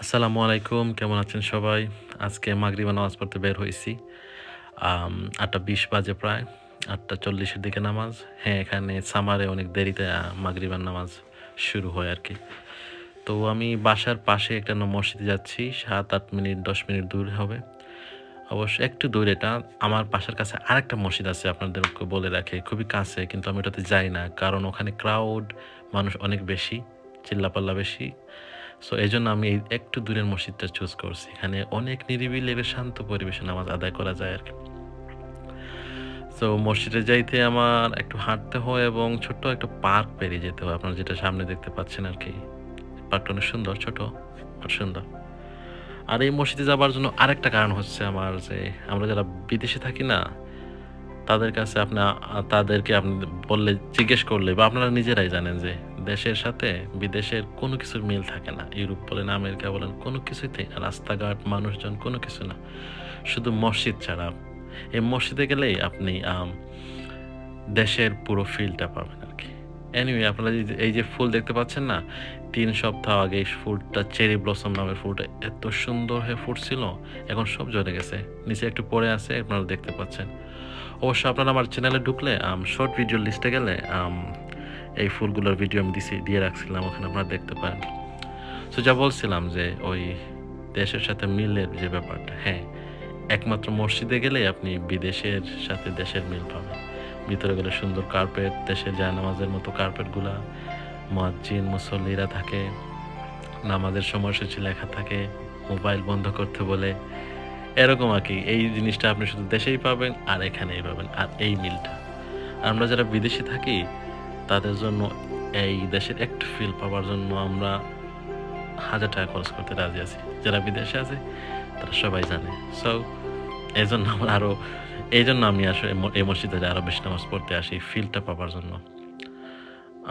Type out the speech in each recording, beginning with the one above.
আসসালামু আলাইকুম। কেমন আছেন সবাই? আজকে মাগরিবা নামাজ পড়তে বের হইছি। ৮:২০ বাজে প্রায়। ৮:৪০ এর দিকে নামাজ। হ্যাঁ, এখানে সামারে অনেক দেরিতে মাগরিবার নামাজ শুরু হয় আরকি। তো আমি বাসার পাশে একটা মসজিদে যাচ্ছি। ৭-৮ মিনিট ১০ মিনিট দূর হবে। অবশ্য একটু দূর এটা। আমার বাসার কাছে আরেকটা মসজিদ আছে আপনাদেরকে বলে রাখি। খুবই কাছে কিন্তু আমি ওটাতে যাই না। কারণ ওখানে ক্রাউড, মানুষ অনেক বেশি, চিল্লাপাল্লা বেশি। সো এজন্য আমি এই একটু দূরের মসজিদটা চুজ করছি। এখানে অনেক নিরিবিলি এবং শান্ত পরিবেশে নামাজ আদায় করা যায় আরকি। সো মসজিদে যাইতে আমার একটু হাঁটতে হয় এবং ছোট্ট একটা পার্ক পেরিয়ে যেতে হয়। আপনারা যেটা সামনে দেখতে পাচ্ছেন আরকি। পার্কটা অনেক সুন্দর, ছোট আর সুন্দর। আর এই মসজিদে যাবার জন্য আরেকটা কারণ হচ্ছে আমার যে আমরা যারা বিদেশে থাকি না, তাদের কাছে তাদেরকে আপনি জিজ্ঞেস করলে বা আপনারা নিজেরাই জানেন যে দেশের সাথে বিদেশের কোনো কিছুর মিল থাকে না। ইউরোপ বলেন, আমেরিকা বলেন, কোনো কিছুতেই না। রাস্তাঘাট, মানুষজন কোনো কিছু না। শুধু মসজিদ ছাড়া। এই মসজিদে গেলেই আপনি দেশের পুরো ফিলটা পাবেন আরকি। এনিওয়ে আপনারা এই যে ফুল দেখতে পাচ্ছেন না? ৩ সপ্তাহ আগে এই ফুলটা চেরি ব্লসম নামের ফুলটা এত সুন্দর হয়ে ফুটছিল, এখন সব ঝরে গেছে। নিচে একটু পড়ে আছে, আপনারা দেখতে পাচ্ছেন। অবশ্য আপনারা আমার চ্যানেলে ঢুকলে শর্ট ভিডিও লিস্টে গেলে এই ফুলগুলোর ভিডিও আমি দিয়ে রাখছিলাম, ওখানে আপনারা দেখতে পারেন। সো যা বলছিলাম যে ওই দেশের সাথে মিলের যে ব্যাপারটা, হ্যাঁ, একমাত্র মসজিদে গেলে আপনি বিদেশের সাথে দেশের মিল পাবেন। ভিতরে গেলে সুন্দর কার্পেট, দেশের জায়নামাজের মতো কার্পেটগুলা, মুয়াজ্জিন, মুসল্লিরা থাকে, নামাজের সময়সূচি লেখা থাকে, মোবাইল বন্ধ করতে বলে, এরকম আরকি। এই জিনিসটা আপনি শুধু দেশেই পাবেন আর এখানেই পাবেন। আর এই মিলটা। আমরা যারা বিদেশে থাকি তাদের জন্য এই দেশের একটু ফিল পাওয়ার জন্য আমরা ৳১,০০০ খরচ করতে রাজি আছি। যারা বিদেশে আছে তারা সবাই জানে। সো এজন্য আমার এইজন্য আমি আসলে এই মসজিদে আরো বেশি নামাজ পড়তে আসি ফিলটা পাবার জন্য।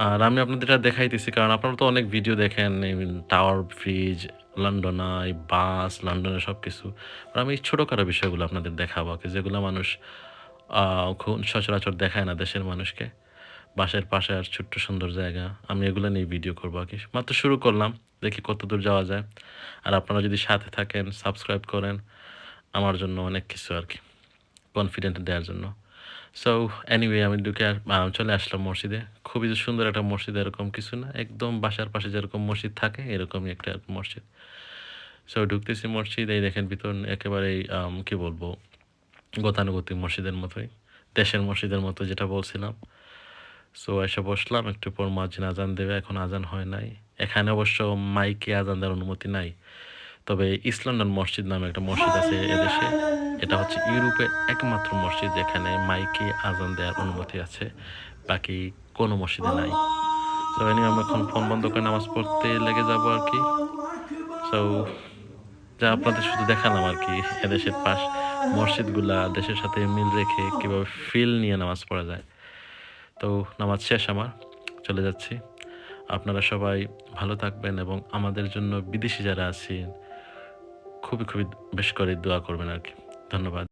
আর আমি আপনাদের এটা দেখাইতেছি কারণ আপনারা তো অনেক ভিডিও দেখেন টাওয়ার ব্রিজ, লন্ডন আই, বাস, লন্ডনের সবকিছু। আর আমি এই ছোটখাটো বিষয়গুলো আপনাদের দেখাবো আরকি যেগুলো মানুষ আ খুব সচরাচর দেখায় না দেশের মানুষকে। বাসার পাশে আর ছোট্ট সুন্দর জায়গা। আমি এগুলো নিয়ে ভিডিও করবো আরকি। মাত্র শুরু করলাম। দেখি কতদূর যাওয়া যায়। আর আপনারা যদি সাথে থাকেন, সাবস্ক্রাইব করেন, আমার জন্য অনেক কিছু আরকি। কনফিডেন্ট দেওয়ার জন্য। সো এনিওয়ে আমি ঢুকে চলে আসলাম মসজিদে। খুবই যে সুন্দর একটা মসজিদ এরকম কিছু না। একদম বাসার পাশে যেরকম মসজিদ থাকে এরকমই একটা মসজিদ। সো ঢুকতেছি মসজিদ, এই দেখেন ভিতর একেবারেই কি বলবো গতানুগতিক মসজিদের মতোই। দেশের মসজিদের মতো যেটা বলছিলাম। সো এসে বসলাম, একটু পর মুয়াজ্জিন আজান দেবে। এখন আজান হয় নাই। এখানে অবশ্য মাইকে আজান দেওয়ার অনুমতি নাই। তবে ইস্ট লন্ডন মসজিদ নামে একটা মসজিদ আছে এদেশে। এটা হচ্ছে ইউরোপের একমাত্র মসজিদ যেখানে মাইকে আজান দেওয়ার অনুমতি আছে। বাকি কোনো মসজিদে নাই। সো এনিওয়ে আমি এখন ফোন বন্ধ করে নামাজ পড়তে লেগে যাবো আরকি। সো যা আপনাদের শুধু দেখালাম আরকি এদেশের মসজিদগুলা দেশের সাথে মিল রেখে কিভাবে ফিল নিয়ে নামাজ পড়া যায়। তো নামাজ শেষ আমার। চলে যাচ্ছি। আপনারা সবাই ভালো থাকবেন এবং আমাদের জন্য বিদেশী যারা আছেন খুবই বেশি করে দোয়া করবেন আরকি। ধন্যবাদ।